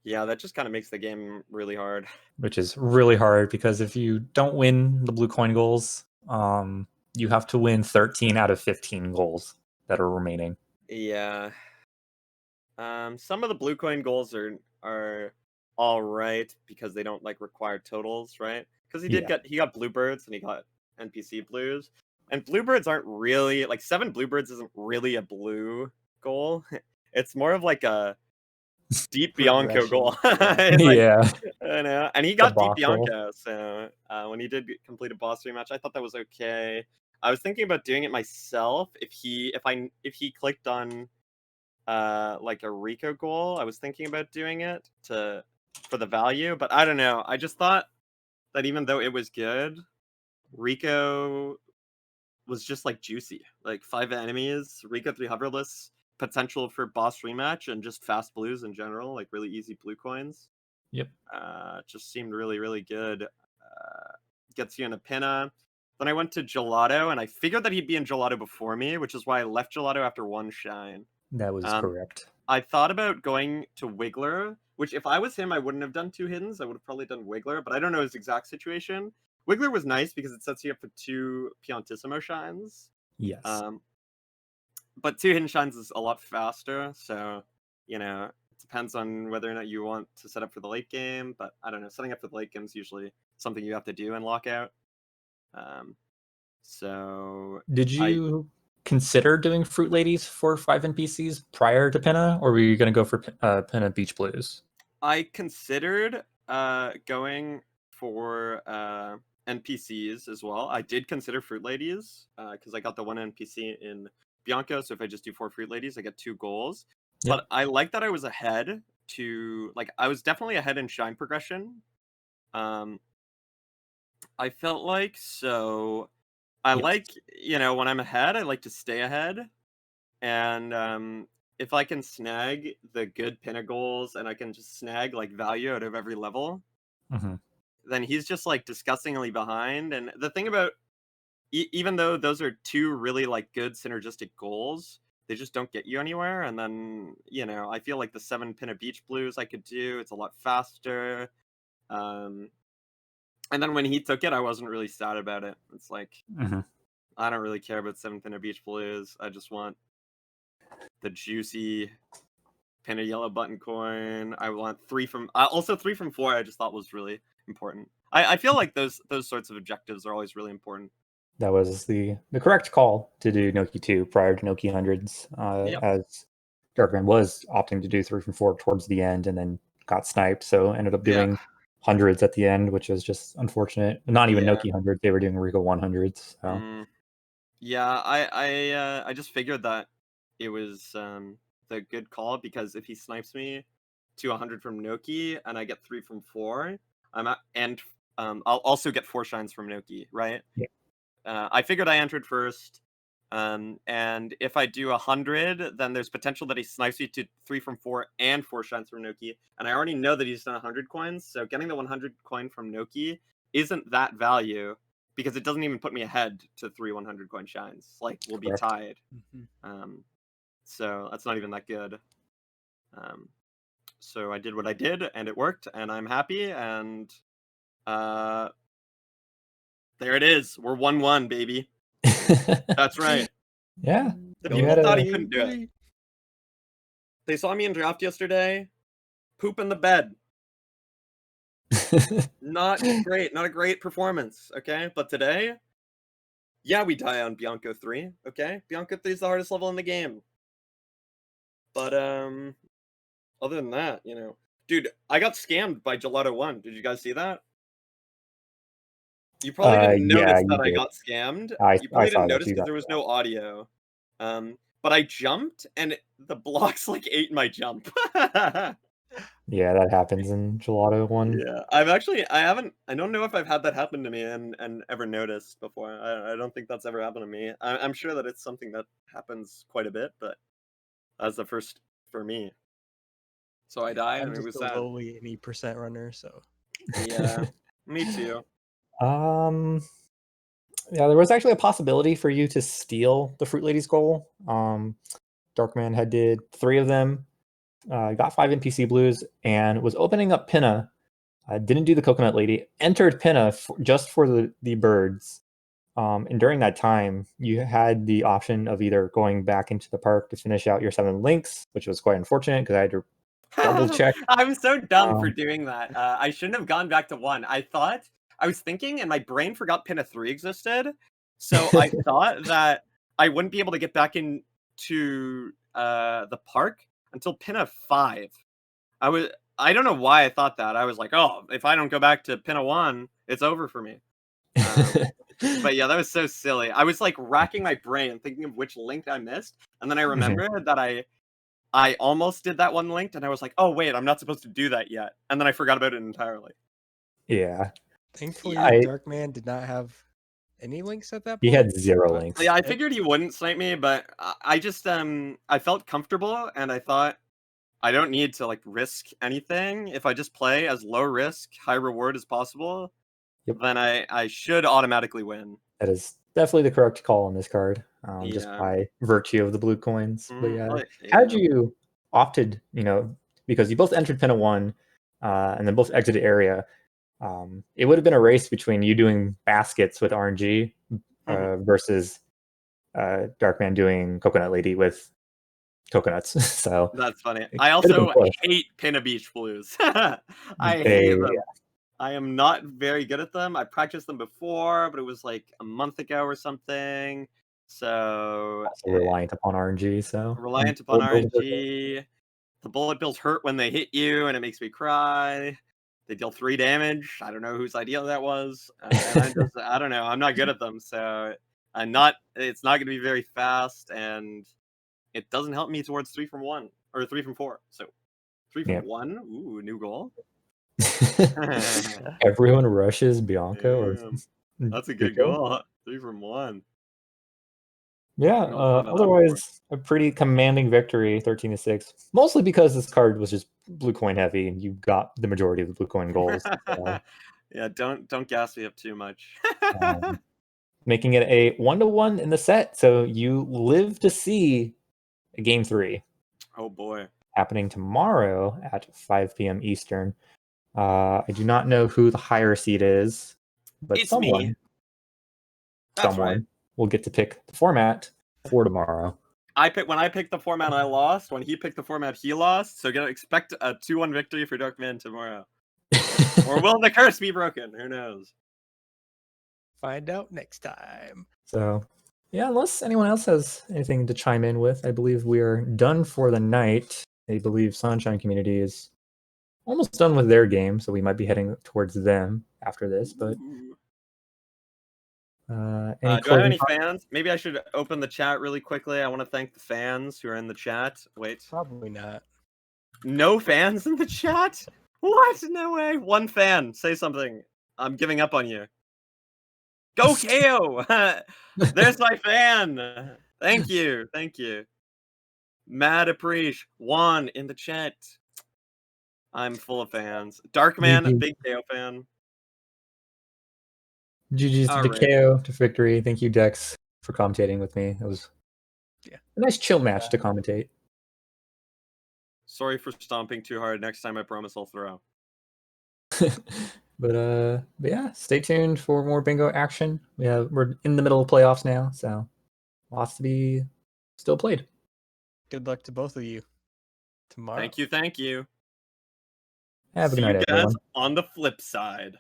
yeah, that just kind of makes the game really hard. which is really hard because if you don't win the blue coin goals, you have to win 13 out of 15 goals that are remaining. Yeah. Some of the blue coin goals are all right because they don't like require totals, right? Because Yeah. he got bluebirds and he got NPC blues, and bluebirds aren't really like 7 bluebirds isn't really a blue goal. It's more of like a deep Bianco Progression. goal. Yeah. It's like Yeah. I know, and he The got deep boss goal. Bianco, so when he did complete a boss rematch, I thought that was okay. I was thinking about doing it myself if he clicked on like a Rico goal. I was thinking about doing it for the value, but I don't know. I just thought that even though it was good, Rico was just like juicy. Like 5 enemies, Rico 3 hoverless, potential for boss rematch, and just fast blues in general, like really easy blue coins. Yep. Just seemed really, really good. Gets you in a pinna. Then I went to Gelato, and I figured that he'd be in Gelato before me, which is why I left Gelato after 1 shine. That was Um, correct. I thought about going to Wiggler, which if I was him, I wouldn't have done 2 hiddens. I would have probably done Wiggler, but I don't know his exact situation. Wiggler was nice because it sets you up for 2 Piantissimo shines. Yes. Um, but 2 hidden shines is a lot faster, so, you know, it depends on whether or not you want to set up for the late game, but I don't know, setting up for the late game is usually something you have to do in Lockout. Um, so Did I you consider doing Fruit Ladies for 5 NPCs prior to Pinna, or were you going to go for Pinna Beach Blues? I considered going for NPCs as well. I did consider Fruit Ladies because I got the 1 NPC in Bianco. So if I just do 4 Fruit Ladies, I get 2 goals. Yep. But I like that I was ahead I was definitely ahead in shine progression. Um, I felt like so. I Yes. like when I'm ahead, I like to stay ahead. And if I can snag the good pinna goals and I can just snag like value out of every level, Mm-hmm. then he's just like disgustingly behind. And the thing about even though those are 2 really like good synergistic goals, they just don't get you anywhere. And then I feel like the 7 pinna beach blues I could do. It's a lot faster. Um, and then when he took it, I wasn't really sad about it. It's like Mm-hmm. I don't really care about 7 pinna beach blues. I just want the juicy pin a yellow button coin. I want 3 from also 3 from 4. I just thought was really important. I feel like those sorts of objectives are always really important. That was the correct call to do Noki 2 prior to Noki hundreds, Yep. as Darkman was opting to do 3 from 4 towards the end and then got sniped, so ended up Yeah. doing hundreds at the end, which was just unfortunate. Not even Yeah. Noki hundreds; they were doing Rico 100s. So Yeah, I just figured that it was the good call, because if he snipes me to 100 from Noki and I get 3 from 4, I'll also get 4 shines from Noki, right? Yeah. I figured I entered first, and if I do 100, then there's potential that he snipes me to 3 from 4 and 4 shines from Noki, and I already know that he's done 100 coins, so getting the 100 coin from Noki isn't that value, because it doesn't even put me ahead to 3 100 coin shines. Like, we'll be Correct. tied. So that's not even that good. So I did what I did, and it worked, and I'm happy, and there it is. We're 1-1, baby. That's right. Yeah. The You people had thought a- he couldn't do it. They saw me in draft yesterday, poop in the bed. Not great. Not a great performance, okay? But today, yeah, we die on Bianco 3, okay? Bianco 3 is the hardest level in the game. But, other than that, you know. Dude, I got scammed by Gelato 1. Did you guys see that? You probably didn't yeah, notice you that I did. got scammed. I You probably saw didn't that notice you because got there was no audio. But I jumped, and the blocks, like, ate my jump. Yeah, that happens in Gelato 1. Yeah, I don't know if I've had that happen to me and ever noticed before. I don't think that's ever happened to me. I'm sure that it's something that happens quite a bit, but that's the first for me. So I died, I'm and it just was a sad. lowly any percent runner, so Yeah, me too. Yeah, there was actually a possibility for you to steal the Fruit Lady's goal. Darkman had did 3 of them, got 5 NPC blues, and was opening up Pinna. Didn't do the Coconut Lady, entered Pinna just for the birds. And during that time, you had the option of either going back into the park to finish out your 7 links, which was quite unfortunate because I had to double check. I'm so dumb for doing that. I shouldn't have gone back to 1. I was thinking, and my brain forgot Pinna 3 existed. So I thought that I wouldn't be able to get back into the park until Pinna 5. I don't know why I thought that. I was like, oh, if I don't go back to Pinna 1, it's over for me. But yeah, that was so silly. I was like racking my brain thinking of which link I missed, and then I remembered that I almost did that one linked, and I was like, oh wait, I'm not supposed to do that yet, and then I forgot about it entirely. Yeah. thankfully I- Darkman did not have any links at that point. He had 0 but- links. Yeah, I figured he wouldn't snipe me, but I just I felt comfortable, and I thought I don't need to like risk anything. If I just play as low risk, high reward as possible, Yep. then I should automatically win. That is definitely the correct call on this card, just Yeah. by virtue of the blue coins. But yeah, Oh, had yeah. you opted, because you both entered Pinna 1 and then both exited area, it would have been a race between you doing baskets with RNG versus Darkman doing Coconut Lady with coconuts. So That's funny. it I could have been also close. hate Pinna Beach Blues. I hate They- them. I am not very good at them. I practiced them before, but it was like a month ago or something. So also reliant upon RNG. So reliant upon RNG. The bullet bills hurt when they hit you, and it makes me cry. They deal 3 damage. I don't know whose idea that was. And I don't know. I'm not good at them, so it's not going to be very fast, and it doesn't help me towards 3 from 1 or 3 from 4. So 3 from Yep. 1. Ooh, new goal. Everyone rushes Bianca. Damn. That's a good Rico. goal. 3 from 1. Yeah, Never thought of that otherwise a pretty commanding victory, 13-6. Mostly because this card was just blue coin heavy, and you got the majority of the blue coin goals. So, Yeah, don't gas me up too much. making it a 1-1 in the set. So you live to see a game 3 Oh boy. happening tomorrow at 5 p.m. Eastern. I do not know who the higher seed is, but It's me. That's someone right. will get to pick the format for tomorrow. When I picked the format, I lost. When he picked the format, he lost. So expect a 2-1 victory for DarkMan tomorrow. Or will the curse be broken? Who knows? Find out next time. So, yeah, unless anyone else has anything to chime in with, I believe we are done for the night. I believe Sunshine Community is almost done with their game, so we might be heading towards them after this. But any do I have closing any fans? Maybe I should open the chat really quickly. I want to thank the fans who are in the chat. Wait. Probably not. No fans in the chat? What? No way. One fan. Say something. I'm giving up on you. Go KO! There's my fan. Thank you. Thank you. Mad Appreciate. Juan in the chat. I'm full of fans. DarkMan, GG. big KO fan. GG's to All the right. KO to victory. Thank you, Dex, for commentating with me. It was Yeah. a nice chill match to commentate. Sorry for stomping too hard. Next time I promise I'll throw. But yeah, stay tuned for more bingo action. We're in the middle of playoffs now, so lots to be still played. Good luck to both of you tomorrow. Thank you. Thank you. Have a See good night, you guys everyone. on the flip side.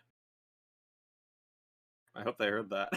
I hope they heard that.